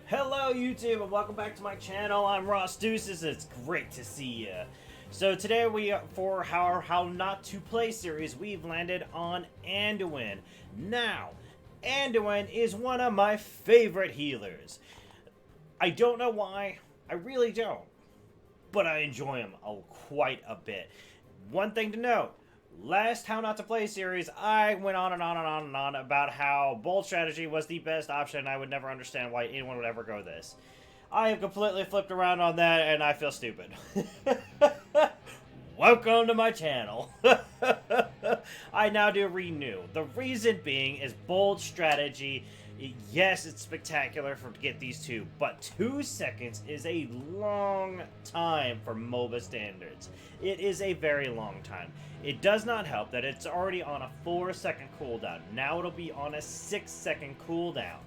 Hello YouTube and welcome back to my channel. I'm Ross Deuces. It's great to see you. So today for our How Not To Play series, we've landed on Anduin. Now, Anduin is one of my favorite healers. I don't know why, I really don't, but I enjoy him quite a bit. One thing to note, last How Not To Play series, I went on and on and on and on about how bold strategy was the best option. I would never understand why anyone would ever go this. I have completely flipped around on that, and I feel stupid. Welcome to my channel. I now do renew. The reason being is bold strategy. Yes, it's spectacular to get these two, but 2 seconds is a long time for MOBA standards. It is a very long time. It does not help that it's already on a 4-second cooldown. Now it'll be on a 6-second cooldown.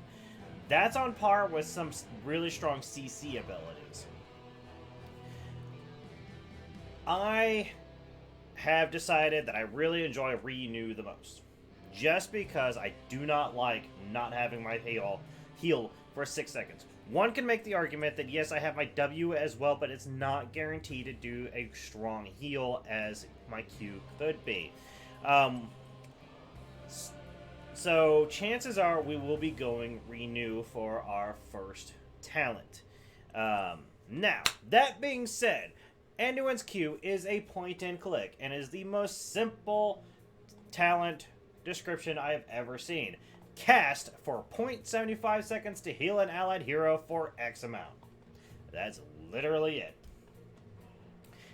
That's on par with some really strong CC abilities. I have decided that I really enjoy Renew the most. Just because I do not like not having my heal for 6 seconds. One can make the argument that yes, I have my W as well, but it's not guaranteed to do a strong heal as my Q could be. So chances are we will be going Renew for our first talent. Now, that being said, Anduin's Q is a point and click and is the most simple talent description I have ever seen. Cast for 0.75 seconds to heal an allied hero for X amount. That's literally it.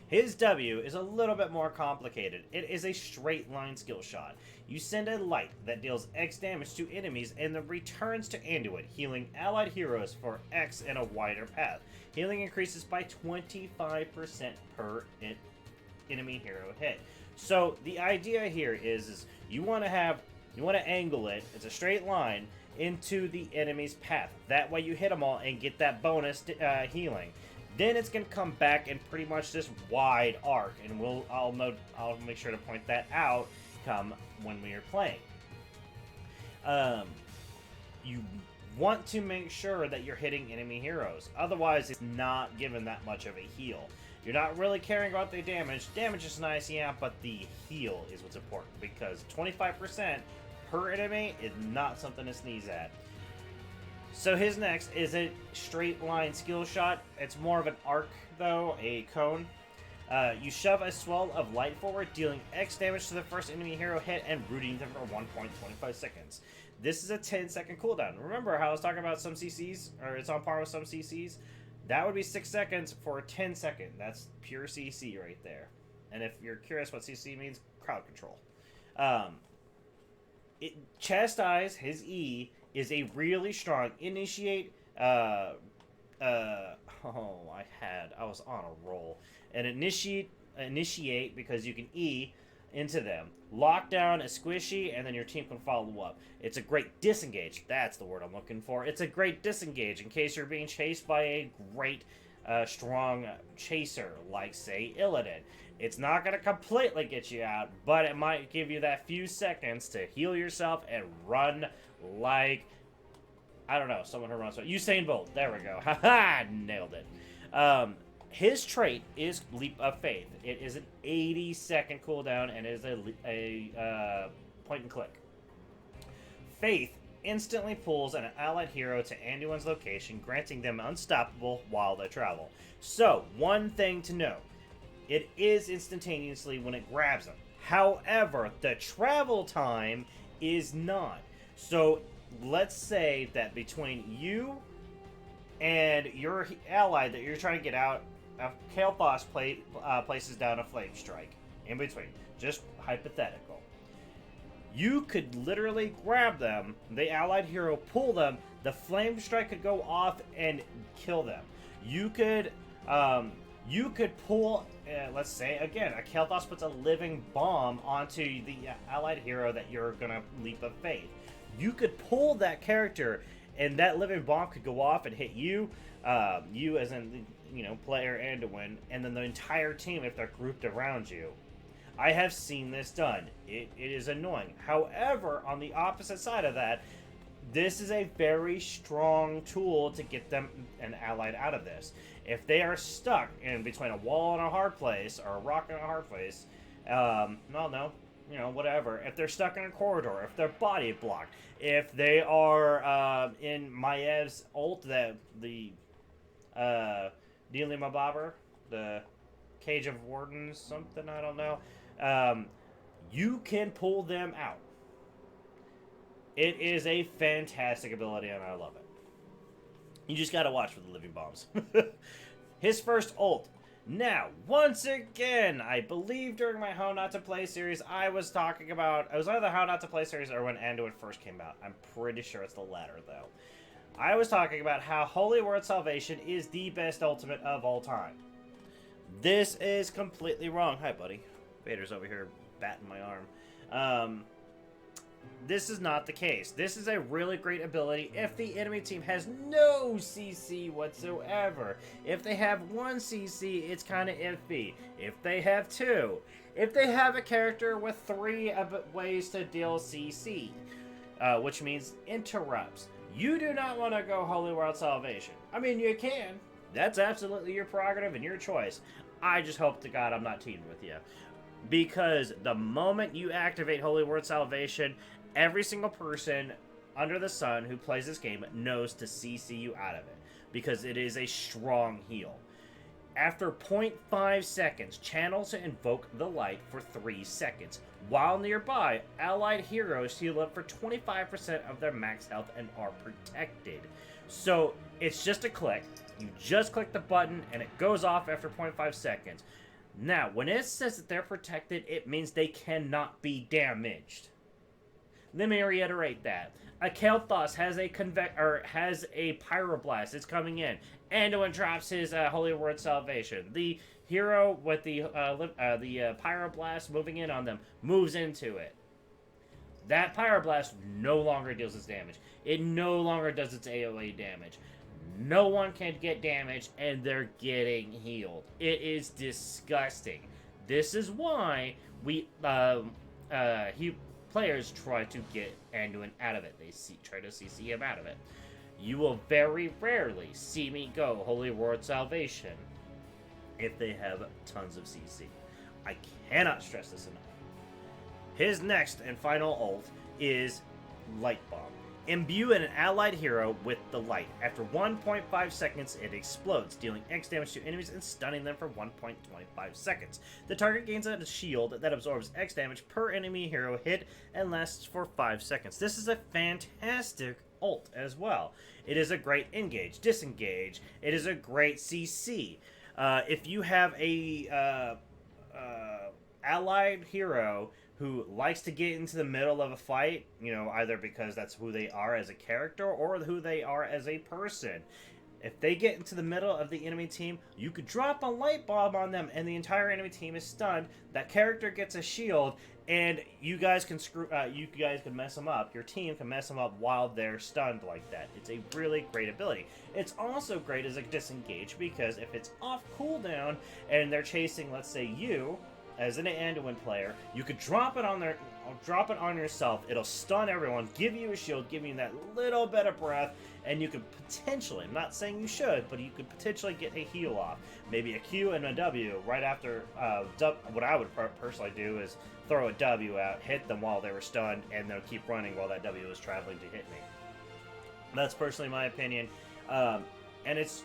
His W is a little bit more complicated. It is a straight line skill shot. You send a light that deals X damage to enemies and then returns to Anduin, healing allied heroes for X in a wider path. Healing increases by 25% per enemy hero hit. So the idea here is you want to angle it, it's a straight line, into the enemy's path. That way you hit them all and get that bonus healing. Then it's going to come back in pretty much this wide arc, and I'll make sure to point that out when we are playing. You want to make sure that you're hitting enemy heroes. Otherwise, it's not given that much of a heal. You're not really caring about the damage. Damage is nice, yeah, but the heal is what's important, because 25% per enemy is not something to sneeze at. So his next is a straight line skill shot. It's more of an arc, though, a cone. You shove a swell of light forward, dealing X damage to the first enemy hero hit and rooting them for 1.25 seconds. This is a 10-second cooldown. Remember how I was talking about some CCs, or it's on par with some CCs? That would be 6 seconds for a 10-second. That's pure CC right there. And if you're curious what CC means, crowd control. Chastise, his E, is a really strong initiate. I was on a roll. And initiate because you can E into them. Lockdown is squishy, and then your team can follow up. It's a great disengage. That's the word I'm looking for. It's a great disengage in case you're being chased by a great, strong chaser, like, say, Illidan. It's not going to completely get you out, but it might give you that few seconds to heal yourself and run like, I don't know, someone who runs like Usain Bolt. There we go. Haha, nailed it. His trait is Leap of Faith. It is an 80-second cooldown and is a point and click. Faith instantly pulls an allied hero to Anduin's location, granting them unstoppable while they travel. So, one thing to note. It is instantaneously when it grabs them. However, the travel time is not. So, let's say that between you and your ally that you're trying to get out, Kael'thas places down a flame strike in between. Just hypothetical. You could literally grab them, the allied hero pull them, the flame strike could go off and kill them. You could pull, let's say again, a Kael'thas puts a living bomb onto the allied hero that you're gonna Leap of Faith. You could pull that character, and that living bomb could go off and hit you, you as in, player Anduin, and then the entire team if they're grouped around you. I have seen this done. It is annoying. However, on the opposite side of that, This is a very strong tool to get them an allied out of this. If they are stuck in between a wall and a hard place, or a rock and a hard place, no, you know, whatever. If they're stuck in a corridor, if their body blocked, if they are in Maev's ult, the Dealing Mabobber, the Cage of Wardens, something, I don't know. You can pull them out. It is a fantastic ability, and I love it. You just gotta watch for the living bombs. His first ult. Now, once again, I believe during my How Not To Play series, I was talking about... It was either the How Not To Play series or when Anduin first came out. I'm pretty sure it's the latter, though. I was talking about how Holy Word Salvation is the best ultimate of all time. This is completely wrong. Hi, buddy. Vader's over here batting my arm. This is not the case. This is a really great ability if the enemy team has no CC whatsoever. If they have 1 CC, it's kind of iffy. If they have 2. If they have a character with 3 ways to deal CC, which means interrupts. You do not want to go Holy World Salvation. I mean, you can. That's absolutely your prerogative and your choice. I just hope to God I'm not teaming with you. Because the moment you activate Holy Word Salvation, every single person under the sun who plays this game knows to CC you out of it. Because it is a strong heal. After 0.5 seconds, channel to invoke the light for 3 seconds. While nearby, allied heroes heal up for 25% of their max health and are protected. So, it's just a click. You just click the button and it goes off after 0.5 seconds. Now, when it says that they're protected, it means they cannot be damaged. Let me reiterate that. A Kael'thas has a Pyroblast. It's coming in. Anduin drops his Holy Word Salvation. The hero with the Pyroblast moving in on them moves into it. That Pyroblast no longer deals its damage. It no longer does its AoE damage. No one can get damaged, and they're getting healed. It is disgusting. This is why players try to get Anduin out of it. They try to CC him out of it. You will very rarely see me go Holy Word Salvation if they have tons of CC. I cannot stress this enough. His next and final ult is Light Bomb. Imbue an allied hero with the light. After 1.5 seconds, it explodes, dealing X damage to enemies and stunning them for 1.25 seconds. The target gains a shield that absorbs X damage per enemy hero hit and lasts for 5 seconds. This is a fantastic ult as well. It is a great engage, disengage. It is a great CC. If you have a allied hero who likes to get into the middle of a fight, you know, either because that's who they are as a character or who they are as a person. If they get into the middle of the enemy team, you could drop a light bomb on them and the entire enemy team is stunned. That character gets a shield and you guys can mess them up. Your team can mess them up while they're stunned like that. It's a really great ability. It's also great as a disengage because if it's off cooldown and they're chasing, let's say you, as an Anduin player, you could drop it on yourself. It'll stun everyone, give you a shield, give you that little bit of breath, and you could potentially, I'm not saying you should, but you could potentially get a heal off. Maybe a Q and a W right after, what I would personally do is throw a W out, hit them while they were stunned, and they'll keep running while that W is traveling to hit me. That's personally my opinion, and it's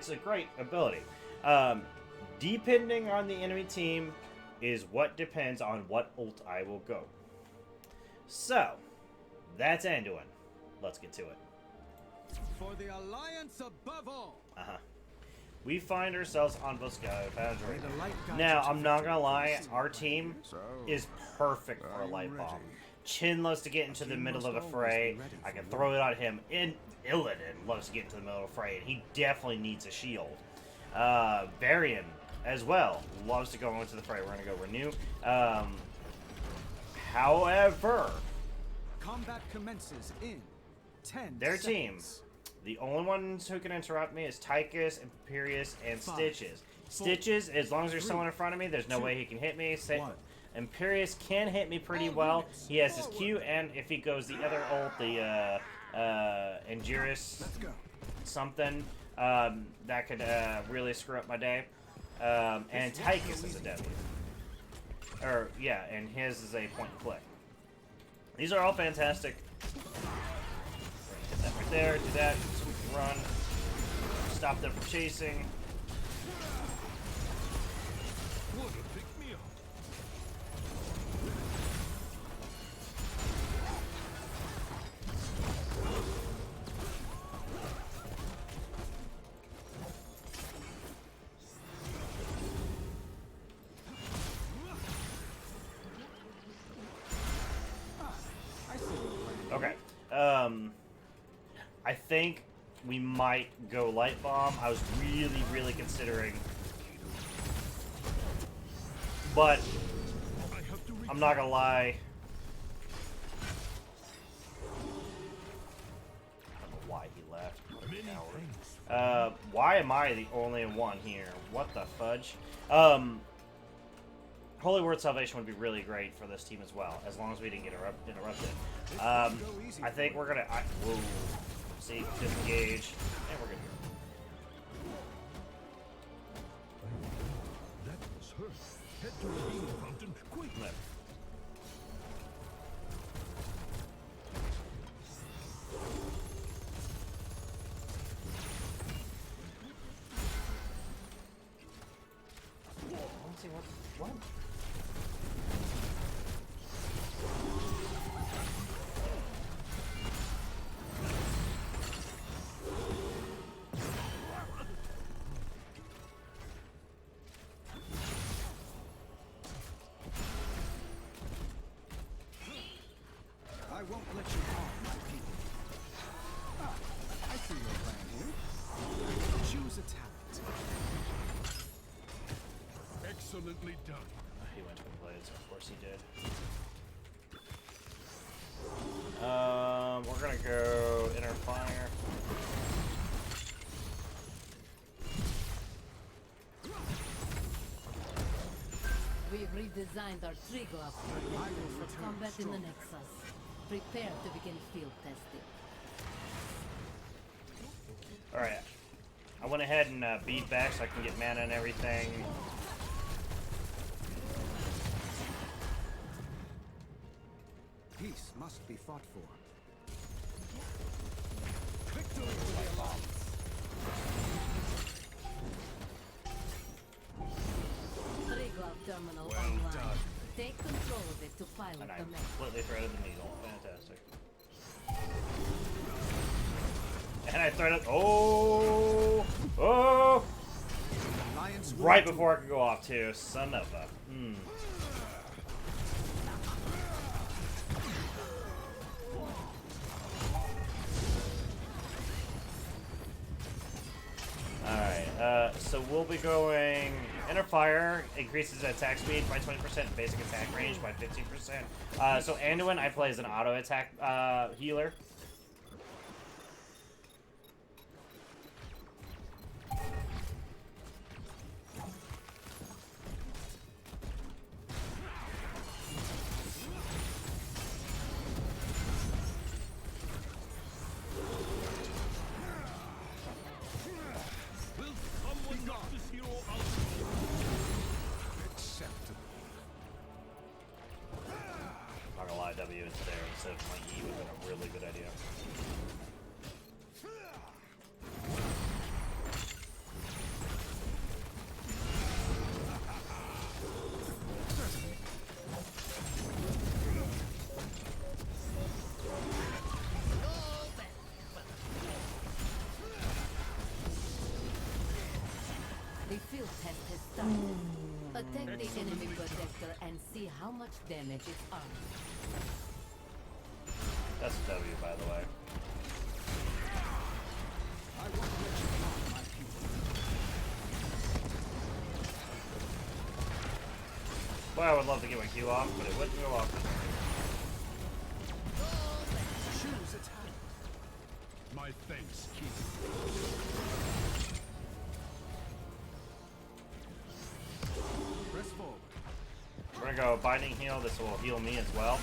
a great ability. Depending on the enemy team, is what depends on what ult I will go. So, that's Anduin. Let's get to it. For the alliance above all. We find ourselves on Boscato Boundary. Now, I'm not gonna lie, our team is perfect for a light bomb. Chin loves to get into the middle of a fray. I can throw it on him. And Illidan loves to get into the middle of a fray, and he definitely needs a shield. Varian as well loves to go into the fray. We're gonna go Renew. However, combat commences in 10 their seconds. team, the only ones who can interrupt me is Tychus, Imperius, and Stitches. Stitches, as long as there's someone in front of me, there's no way he can hit me. Imperius can hit me pretty well. He has his Q, and if he goes the other ult, the Angiris Let's go. something that could really screw up my day. And Tychus is a deadly. Or, yeah, and his is a point and click. These are all fantastic. Hit that right there, do that, so we can run. Stop them from chasing. Okay. I think we might go Light Bomb. I was really, really considering. But I'm not gonna lie. I don't know why he left. What a coward. Why am I the only one here? What the fudge? Holy Word Salvation would be really great for this team as well, as long as we didn't get interrupted. I think we're gonna. Whoa. See, disengage, and we're good. That was her. Head to the healing fountain, quick. Left. Let's see what. I won't let you harm my people. I see your plan here. Choose a talent. Excellently done. He went to the blades, of course he did. We're gonna go Inner Fire. We've redesigned our trigger for combat in the Nexus. Prepare to begin field testing. Alright. I went ahead and beat back so I can get mana and everything. Peace must be fought for. Victory to the Alliance. Trigger terminal Well online. done. Take control of it to pilot And I the mech. completely threaded the needle. Fantastic. And I threaded. Oh! Oh! Alliance Right before I could go off, too. Son of a. Alright, so we'll be going Inner Fire, increases attack speed by 20%, basic attack range by 15%. So Anduin I play as an auto attack healer. Will someone knock this hero out? acceptable. Not gonna lie, W is there instead of my E would have been a really good idea. The field test has started. Attack the enemy protector and see how much damage it arms. That's a W, by the way. I won't let you harm my people. Well, I would love to get my Q off, but it wouldn't go off. Choose a talent. My thanks, King. Press forward. We're gonna go Binding Heal. This will heal me as well.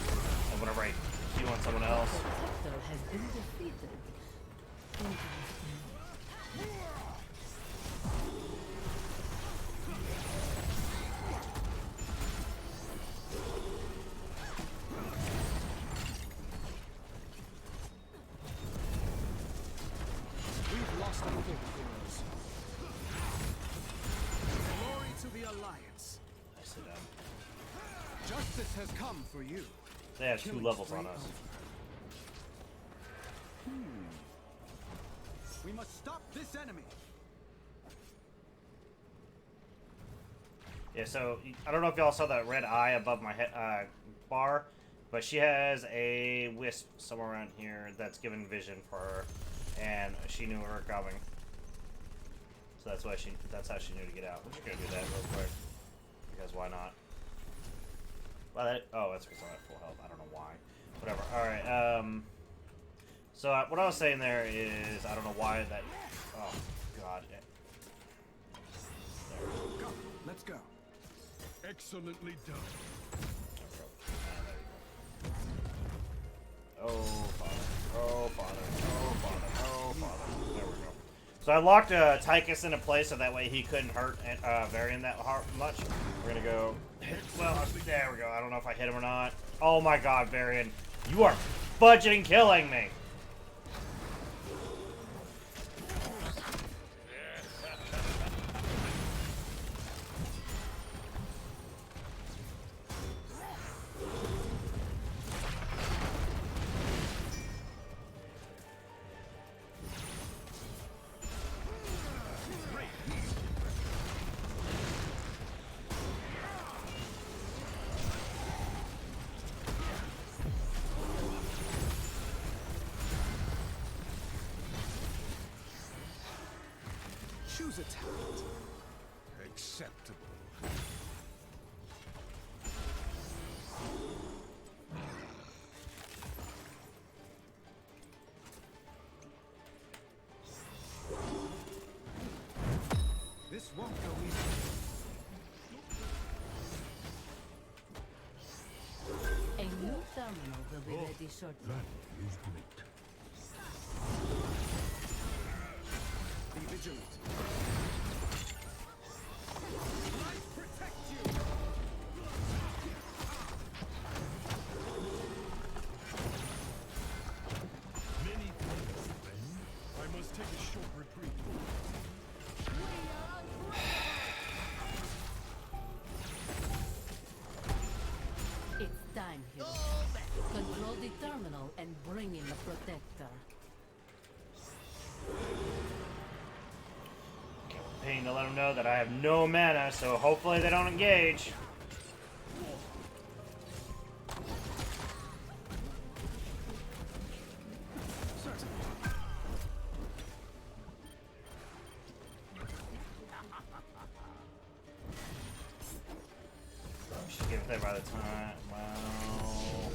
And whenever I Q on someone else, Protector hostile has been defeated. Interesting. We've lost a bit, heroes. Glory to the Alliance. Nicely done. Justice has come for you. They have 2 Killing levels on spree us. over. We must stop this enemy. Yeah, so I don't know if y'all saw that red eye above my head bar, but she has a wisp somewhere around here that's giving vision for her, and she knew we were coming. So that's how she knew to get out. We're just gonna do that real quick because why not? Well, that's because I'm at full health. I don't know why. Whatever. All right. So what I was saying there is I don't know why that. Oh God. There. Come, let's go. Excellently done. Oh, Father. Oh, Father. Oh, Father. Oh, Father. There we go. So I locked Tychus into place so that way he couldn't hurt Varian that much. We're going to go... Well, there we go. I don't know if I hit him or not. Oh, my God, Varian. You are budgeting killing me. Choose a talent. Acceptable. This won't go easy. A new terminal will be ready shortly. That is great. Be vigilant. Light protect you. Many thanks, friend. I must take a short retreat. It's time, hero. Control the terminal and bring in the protector. Pain to let them know that I have no mana, so hopefully they don't engage. Should get there by the time. Well,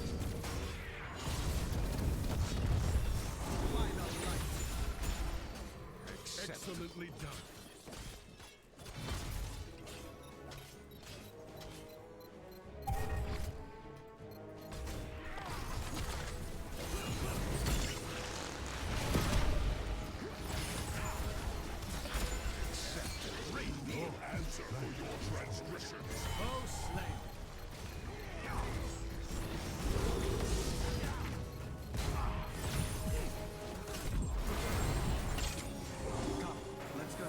Final light. Excellently done. Oh, slain. Come, let's go.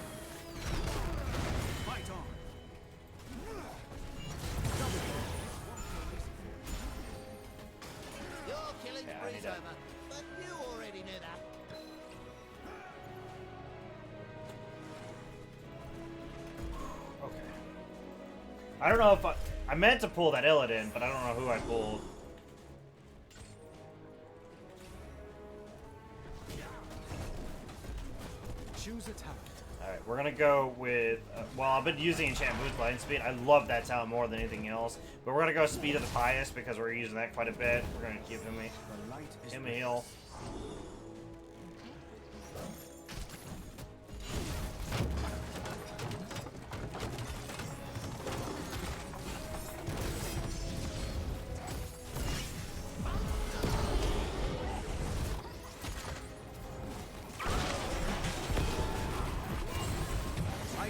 Fight on. Your killing Yeah, I spree's need that. over, but you already knew that. okay. I don't know if I meant to pull that Illidan, but I don't know who I pulled. Choose a talent. Alright, we're gonna go with, well, I've been using Enchant Boost Blind Speed. I love that talent more than anything else. But we're gonna go Speed of the Pious because we're using that quite a bit. We're gonna give him The light is a heal.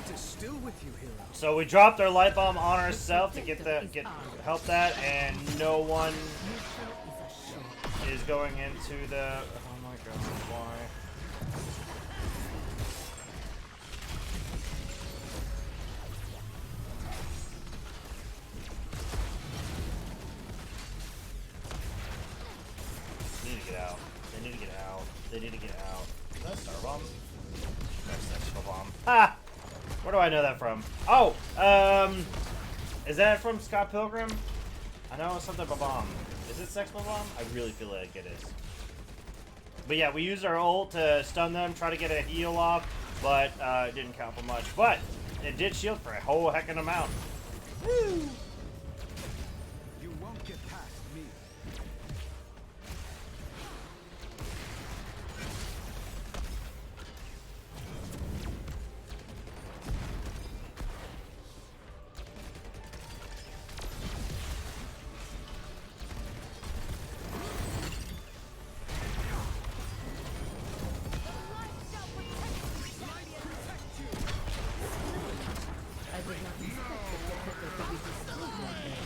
It is still with you, hero. So we dropped our light bomb on ourselves to help that, and no one is going into the. Oh my god, why? They need to get out. They need to get out. They need to get out. Is that a star bomb? That's a star bomb. Ha! Where do I know that from? Oh, is that from Scott Pilgrim? I know it's something bomb. Is it Sex Bomb? I really feel like it is. But yeah, we used our ult to stun them, try to get a heal off, but it didn't count for much. But it did shield for a whole heckin' amount. Woo! You won't get past me. I did not expect the protector to be destroyed like that.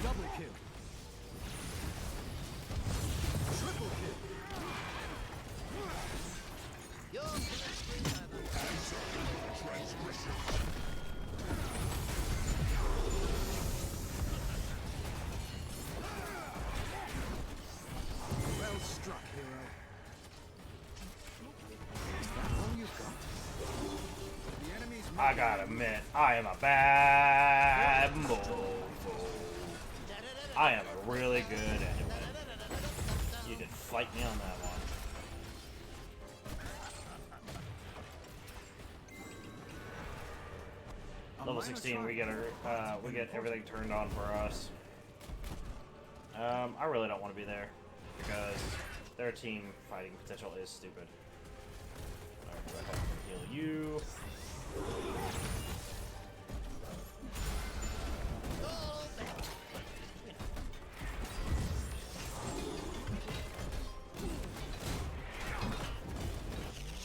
Double kill. Triple kill. You're Well struck, hero. Is that all you've got? The enemy's I gotta admit, I am a bad mofo. I am a really good Anduin. You could fight me on that one. Level 16, we get everything turned on for us. I really don't want to be there because their team fighting potential is stupid. Alright, go ahead and heal you.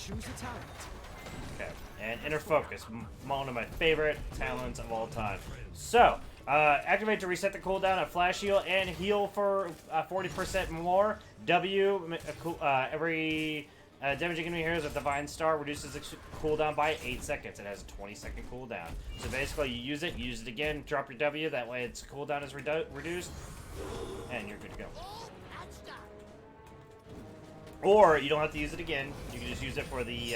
choose a talent. Okay, and inner focus, one of my favorite talents of all time. So, activate to reset the cooldown of flash heal and heal for 40% more. W, every damaging enemy heroes with Divine Star reduces the cooldown by 8 seconds. It has a 20-second cooldown. So basically, you use it again, drop your W, that way its cooldown is reduced, and you're good to go. Or you don't have to use it again. You can just use it for the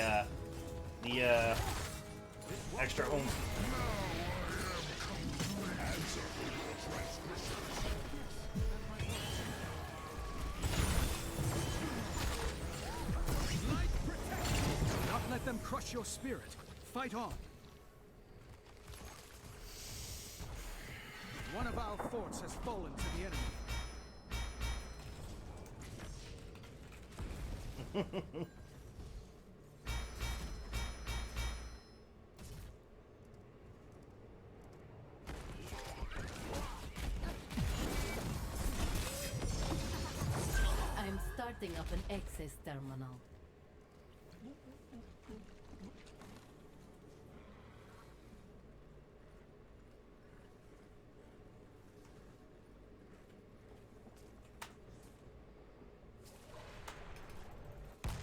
extra oomph. Do not let them crush your spirit. Fight on. One of our forts has fallen to the enemy. I'm starting up an access terminal.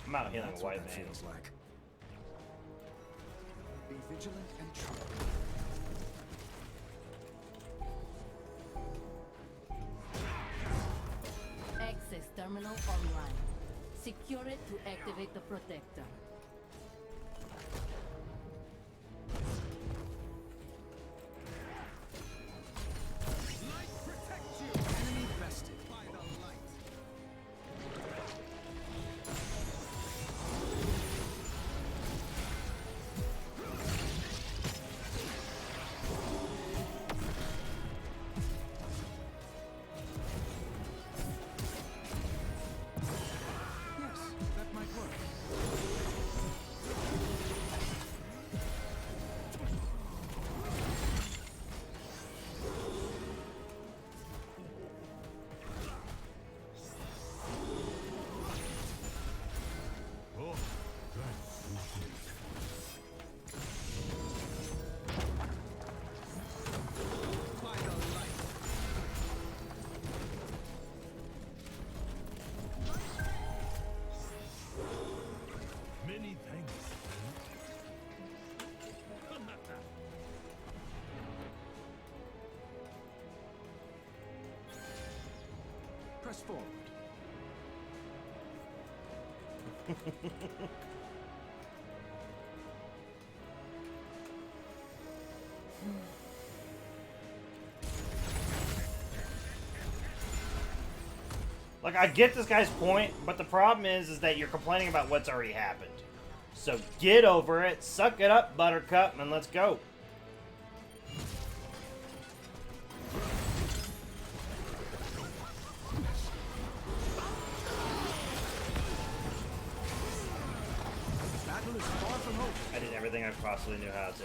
I'm out healing That's a what white that man. feels like. Be vigilant and true. Access terminal online. Secure it to activate the protector. Light protects you. Enemy bested by the light. Yes, that might work. press forward. Like, I get this guy's point, but the problem is that you're complaining about what's already happened. So get over it, suck it up, Buttercup, and let's go. Battle is far from over. I did everything I possibly knew how to.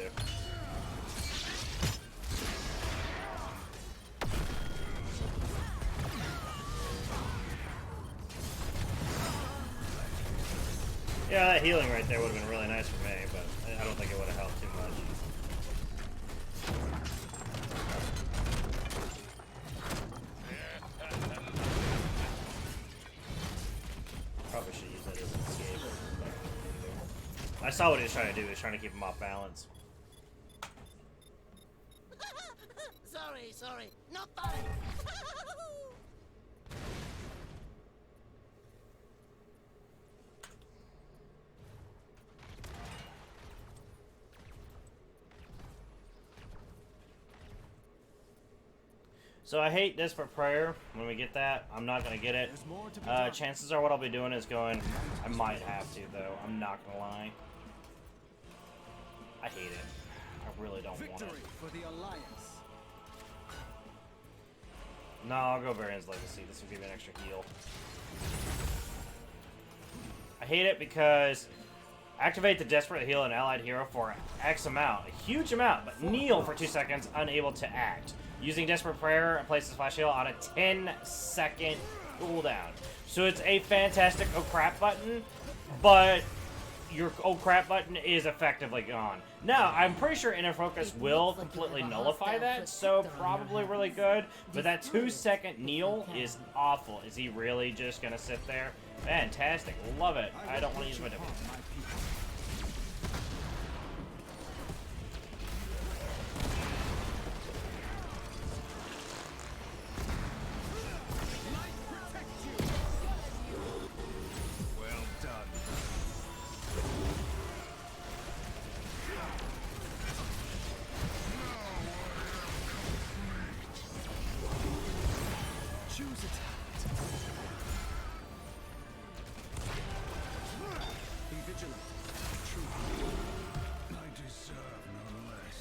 Yeah, that healing right there would have been really nice for me, but I don't think it would have helped too much. Probably should use that as an escape. I saw what he was trying to do. He was trying to keep him off balance. Sorry, not fun. So I hate Desperate Prayer. When we get that, I'm not going to get it. There's more to be done. Chances are what I'll be doing is going... I might have to, though. I'm not going to lie. I hate it. I really don't want Victory it. for the Alliance. No, I'll go Varian's Legacy. This will give me an extra heal. I hate it because... Activate the Desperate Heal an allied hero for X amount. A huge amount, but kneel for 2 seconds, unable to act. Using Desperate Prayer and places Flash Heal on a 10-second cooldown. So it's a fantastic oh crap button, but your oh crap button is effectively gone. Now, I'm pretty sure Inner Focus will completely nullify that, so probably really good, but that 2-second kneel is awful. Is he really just gonna sit there? Fantastic, love it. I don't want to use my W. Well done. Choose a talent. Be vigilant. True. I deserve no less.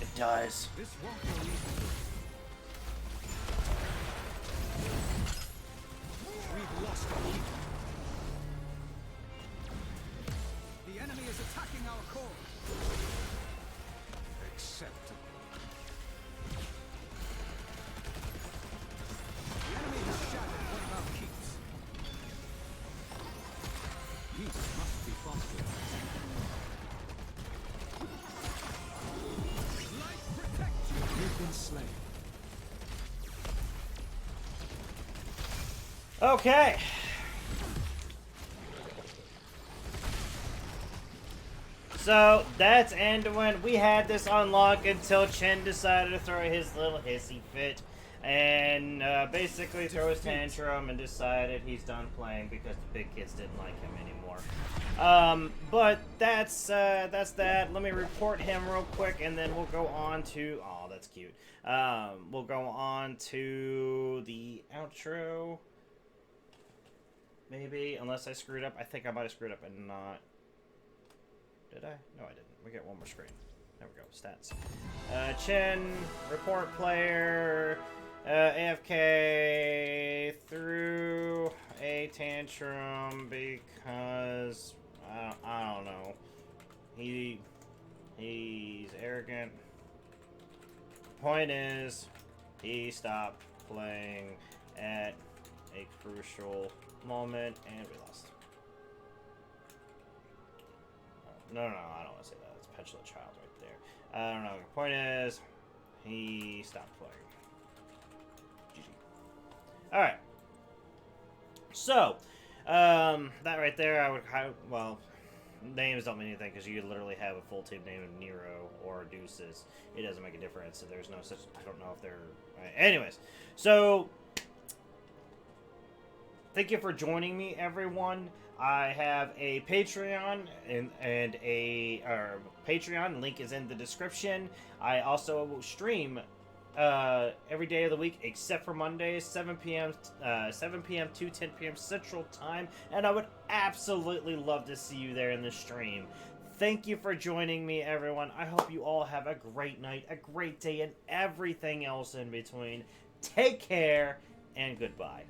It does. This won't go easy. We've lost our lead. The enemy is attacking our core. Acceptable. The enemy has shattered one of our keeps. Peace must be fostered. Light protect you. You've been slain. Okay. So, that's Anduin. We had this unlock until Chen decided to throw his little hissy fit. And basically throw his tantrum and decided he's done playing because the big kids didn't like him anymore. But that's that. Let me report him real quick and then we'll go on to... Oh, that's cute. We'll go on to the outro. Maybe, unless I screwed up. I think I might have screwed up and not... Did I? No, I didn't. We get one more screen. There we go. Stats. Chen, report player, AFK, threw a tantrum because, I don't know. He's arrogant. Point is, he stopped playing at a crucial moment, and we lost. No, I don't want to say that. It's Petulant Child right there. I don't know. The point is, he stopped playing. GG. Alright. So, that right there, well, names don't mean anything because you literally have a full team name of Nero or Deuces. It doesn't make a difference. So there's no such. I don't know if they're. Anyways, so thank you for joining me, everyone. I have a Patreon and a Patreon link is in the description. I also stream every day of the week except for Mondays, 7 p.m. To 10 p.m. Central Time, and I would absolutely love to see you there in the stream. Thank you for joining me, everyone. I hope you all have a great night, a great day, and everything else in between. Take care, and goodbye.